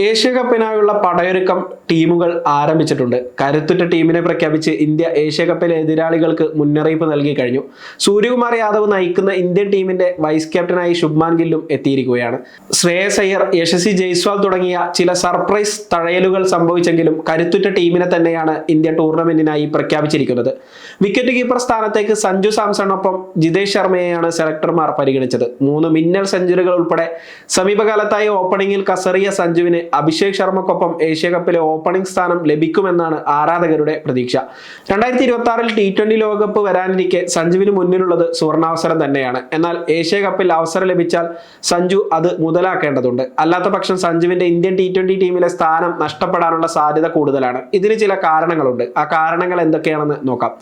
Asia കപ്പിനായുള്ള പടയൊരുക്കം ടീമുകൾ ആരംഭിച്ചിട്ടുണ്ട്. കരുത്തുറ്റ ടീമിനെ പ്രഖ്യാപിച്ച് ഇന്ത്യ ഏഷ്യ കപ്പിലെ എതിരാളികൾക്ക് മുന്നറിയിപ്പ് നൽകി കഴിഞ്ഞു. സൂര്യകുമാർ യാദവ് നയിക്കുന്ന ഇന്ത്യൻ ടീമിന്റെ വൈസ് ക്യാപ്റ്റനായി ശുഭ്മാൻ ഗില്ലും എത്തിയിരിക്കുകയാണ്. ശ്രേയസ് അയ്യർ, യശസ്വി ജയ്സ്വാൾ തുടങ്ങിയ ചില സർപ്രൈസ് തഴയലുകൾ സംഭവിച്ചെങ്കിലും കരുത്തുറ്റ ടീമിനെ തന്നെയാണ് ഇന്ത്യ ടൂർണമെന്റിനായി പ്രഖ്യാപിച്ചിരിക്കുന്നത്. വിക്കറ്റ് കീപ്പർ സ്ഥാനത്തേക്ക് സഞ്ജു സാംസണിനൊപ്പം ജിതേഷ് ശർമ്മയെയാണ് സെലക്ടർമാർ പരിഗണിച്ചത്. 3 മിന്നൽ സെഞ്ചുറികൾ ഉൾപ്പെടെ സമീപകാലത്തായി ഓപ്പണിംഗിൽ കസറിയ സഞ്ജുവിന് അഭിഷേക് ശർമ്മക്കൊപ്പം ഏഷ്യ കപ്പിലെ ഓപ്പണിംഗ് സ്ഥാനം ലഭിക്കുമെന്നാണ് ആരാധകരുടെ പ്രതീക്ഷ. 2026 T20 ലോകകപ്പ് വരാനിരിക്കെ സഞ്ജുവിന് മുന്നിലുള്ളത് സുവർണാവസരം തന്നെയാണ്. എന്നാൽ ഏഷ്യ കപ്പിൽ അവസരം ലഭിച്ചാൽ സഞ്ജു അത് മുതലാക്കേണ്ടതുണ്ട്. അല്ലാത്ത പക്ഷം സഞ്ജുവിന്റെ ഇന്ത്യൻ T20 ടീമിലെ സ്ഥാനം നഷ്ടപ്പെടാനുള്ള സാധ്യത കൂടുതലാണ്. ഇതിന് ചില കാരണങ്ങളുണ്ട്. ആ കാരണങ്ങൾ എന്തൊക്കെയാണെന്ന് നോക്കാം.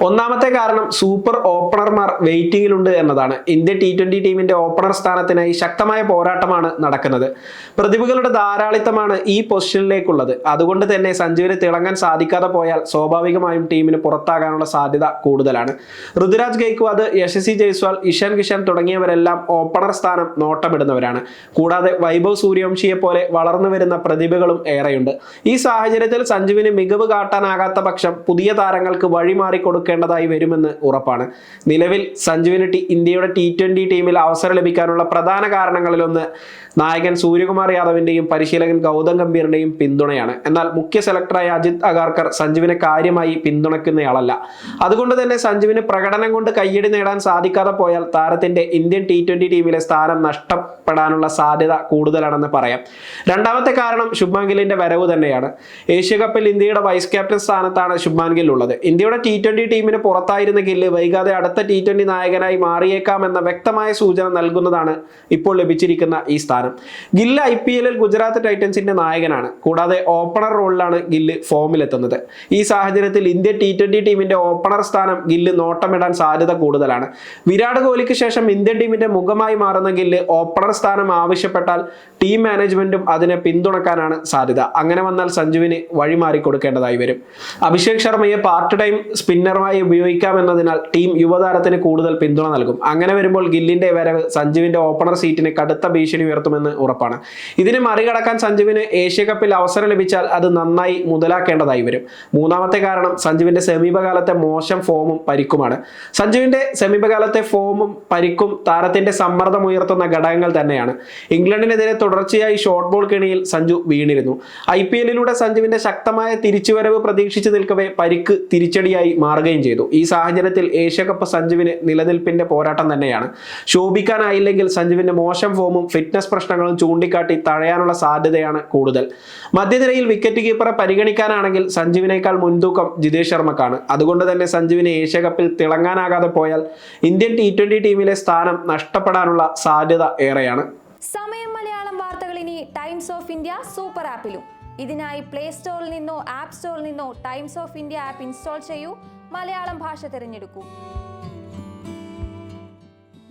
ഒന്നാമത്തെ കാരണം സൂപ്പർ ഓപ്പണർമാർ വെയിറ്റിംഗിലുണ്ട് എന്നതാണ്. ഇന്ത്യൻ T20 ടീമിന്റെ ഓപ്പണർ സ്ഥാനത്തിനായി ശക്തമായ പോരാട്ടമാണ് നടക്കുന്നത്. പ്രതിഭകളുടെ ധാരാളിത്തമാണ് ഈ പൊസിഷനിലേക്കുള്ളത്. അതുകൊണ്ട് തന്നെ സഞ്ജുവിന് തിളങ്ങാൻ സാധിക്കാതെ പോയാൽ സ്വാഭാവികമായും ടീമിന് പുറത്താകാനുള്ള സാധ്യത കൂടുതലാണ്. ഋതുരാജ് ഗെയ്ക്വാദ്, യശസ്വി ജയ്സ്വാൾ, ഇഷാൻ കിഷൻ തുടങ്ങിയവരെല്ലാം ഓപ്പണർ സ്ഥാനം നോട്ടമിടുന്നവരാണ്. കൂടാതെ വൈഭവ് സൂര്യവംശിയെ പോലെ വളർന്നു വരുന്ന പ്രതിഭകളും ഏറെയുണ്ട്. ഈ സാഹചര്യത്തിൽ സഞ്ജുവിന് മികവ് കാട്ടാനാകാത്ത പക്ഷം പുതിയ താരങ്ങൾക്ക് വഴിമാറി കൊടുക്കേണ്ടതായി വരുമെന്ന് ഉറപ്പാണ്. നിലവിൽ സഞ്ജുവിന് ഇന്ത്യയുടെ T20 ടീമിൽ അവസരം ലഭിക്കാനുള്ള പ്രധാന കാരണങ്ങളിലൊന്ന് നായകൻ സൂര്യകുമാർ യാദവിന്റെയും പരിശീലകൻ ഗൗതം ഗംഭീറിന്റെയും പിന്തുണയാണ്. എന്നാൽ മുഖ്യ സെലക്ടറായ അജിത് അഗാർക്കർ സഞ്ജുവിനെ കാര്യമായി പിന്തുണയ്ക്കുന്നയാളല്ല. അതുകൊണ്ട് തന്നെ സഞ്ജുവിന് പ്രകടനം കൊണ്ട് കയ്യടി നേടാൻ സാധിക്കാതെ പോയാൽ താരത്തിന്റെ ഇന്ത്യൻ T20 ടീമിലെ സ്ഥാനം നഷ്ടപ്പെടാനുള്ള സാധ്യത കൂടുതലാണെന്ന് പറയാം. രണ്ടാമത്തെ കാരണം ശുഭ്മാൻ ഗില്ലിന്റെ വരവ് തന്നെയാണ്. ഏഷ്യ കപ്പിൽ ഇന്ത്യയുടെ വൈസ് ക്യാപ്റ്റൻ സ്ഥാനത്താണ് ശുഭ്മാൻ ഗിൽ ഉള്ളത്. ഇന്ത്യയുടെ T20 ടീമിന് പുറത്തായിരുന്ന ഗില്ല് വൈകാതെ അടുത്ത T20 നായകനായി മാറിയേക്കാമെന്ന വ്യക്തമായ സൂചന നൽകുന്നതാണ് ഇപ്പോൾ ലഭിച്ചിരിക്കുന്ന ഈ സ്ഥാനം. ഗില്ല് IPL ഗുജറാത്ത് ടൈറ്റൻസിന്റെ നായകനാണ്. കൂടാതെ ഓപ്പണർ റോളിലാണ് ഗില്ല് ഫോമിലെത്തുന്നത്. ഈ സാഹചര്യത്തിൽ ഇന്ത്യൻ T20 ടീമിന്റെ ഓപ്പണർ സ്ഥാനം ഗില്ല് നോട്ടമിടാൻ സാധ്യത കൂടുതലാണ്. വിരാട് കോഹ്ലിക്ക് ശേഷം ഇന്ത്യൻ ടീമിന്റെ മുഖമായി മാറുന്ന ഗില്ല് ഓപ്പണർ സ്ഥാനം ആവശ്യപ്പെട്ടാൽ ടീം മാനേജ്മെന്റും അതിനെ പിന്തുണക്കാനാണ് സാധ്യത. അങ്ങനെ വന്നാൽ സഞ്ജുവിന് വഴിമാറി കൊടുക്കേണ്ടതായി വരും. അഭിഷേക് ശർമ്മയെ പാർട്ട് ടൈം സ്പിന്നറുമായി ഉപയോഗിക്കാമെന്നതിനാൽ ടീം യുവതാരത്തിന് കൂടുതൽ പിന്തുണ നൽകും. അങ്ങനെ വരുമ്പോൾ ഗില്ലിന്റെ വരവ് സഞ്ജുവിന്റെ ഓപ്പണർ സീറ്റിന് കടുത്ത ഭീഷണി ഉയർത്തുമെന്ന് ഉറപ്പാണ്. ഇതിനെ മറികടക്കാൻ സഞ്ജുവിന് ഏഷ്യ കപ്പിൽ അവസരം ലഭിച്ചാൽ അത് നന്നായി മുതലാക്കേണ്ടതായി വരും. മൂന്നാമത്തെ കാരണം സഞ്ജുവിന്റെ സമീപകാലത്തെ മോശം ഫോമും പരിക്കുമാണ്. സഞ്ജുവിന്റെ സമീപകാലത്തെ ഫോമും പരിക്കും താരത്തിന്റെ സമ്മർദ്ദം ഉയർത്തുന്ന ഘടകങ്ങൾ തന്നെയാണ്. ഇംഗ്ലണ്ടിനെതിരെ തുടർച്ചയായി ഷോർട്ട് ബോൾ കെണിയിൽ സഞ്ജു വീണിരുന്നു. IPL സഞ്ജുവിന്റെ ശക്തമായ തിരിച്ചുവരവ് പ്രതീക്ഷിച്ചു നിൽക്കവേ പരിക്ക് തിരിച്ചടിയായി മാറുകയും ചെയ്തു. ഈ സാഹചര്യത്തിൽ ഏഷ്യ കപ്പ് സഞ്ജുവിന് നിലനിൽപ്പിന്റെ പോരാട്ടം തന്നെയാണ്. ശോഭിക്കാനായില്ലെങ്കിൽ സഞ്ജുവിന്റെ മോശം ഫോമും ഫിറ്റ്നസ് പ്രശ്നങ്ങളും ചൂണ്ടിക്കാട്ടി തഴയാനുള്ള സാധ്യതയാണ് കൂടുതൽ. മധ്യനിരയിൽ വിക്കറ്റ് കീപ്പറെ പരിഗണിക്കാനാണെങ്കിൽ സഞ്ജുവിനേക്കാൾ മുൻതൂക്കം ജിതേഷ് ശർമ്മക്കാണ്. അതുകൊണ്ട് തന്നെ സഞ്ജുവിന് ഏഷ്യ കപ്പിൽ തിളങ്ങാനാകാതെ പോയാൽ ഇന്ത്യൻ T20 ടീമിലെ സ്ഥാനം നഷ്ടപ്പെടാനുള്ള സാധ്യത ഏറെയാണ്. സമയം മലയാളം വാർത്തകൾ ഇനി ടൈംസ് ഓഫ് ഇന്ത്യ സൂപ്പർ ആപ്പിലും. ഇതിനായി പ്ലേ സ്റ്റോറിൽ നിന്നോ ആപ്പ് സ്റ്റോറിൽ നിന്നോ times of India app install ചെയ്യൂ. മലയാളം ഭാഷ തിരഞ്ഞെടുക്കൂ.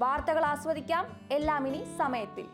വാർത്തകൾ ആസ്വദിക്കാം. എല്ലാം ഇനി സമയത്തിൽ.